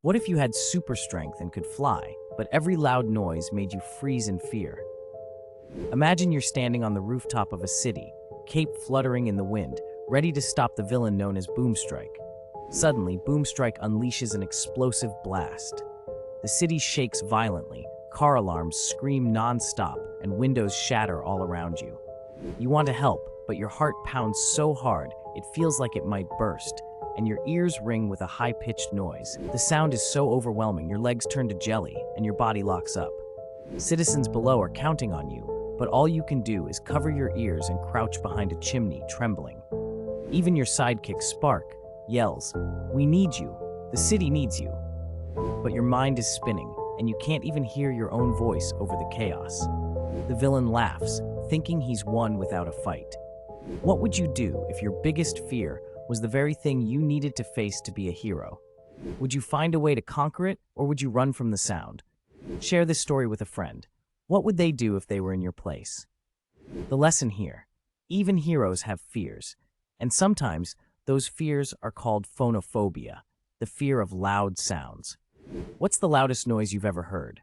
What if you had super strength and could fly, but every loud noise made you freeze in fear? Imagine you're standing on the rooftop of a city, cape fluttering in the wind, ready to stop the villain known as Boomstrike. Suddenly, Boomstrike unleashes an explosive blast. The city shakes violently, car alarms scream non-stop, and windows shatter all around you. You want to help, but your heart pounds so hard it feels like it might burst, and your ears ring with a high-pitched noise. The sound is so overwhelming your legs turn to jelly, and your body locks up. Citizens below are counting on you, but all you can do is cover your ears and crouch behind a chimney, trembling. Even your sidekick, Spark, yells, "We need you. The city needs you." But your mind is spinning, and you can't even hear your own voice over the chaos. The villain laughs, thinking he's won without a fight. What would you do if your biggest fear was the very thing you needed to face to be a hero? Would you find a way to conquer it, or would you run from the sound? Share this story with a friend. What would they do if they were in your place? The lesson here: even heroes have fears, and sometimes those fears are called phonophobia, the fear of loud sounds. What's the loudest noise you've ever heard?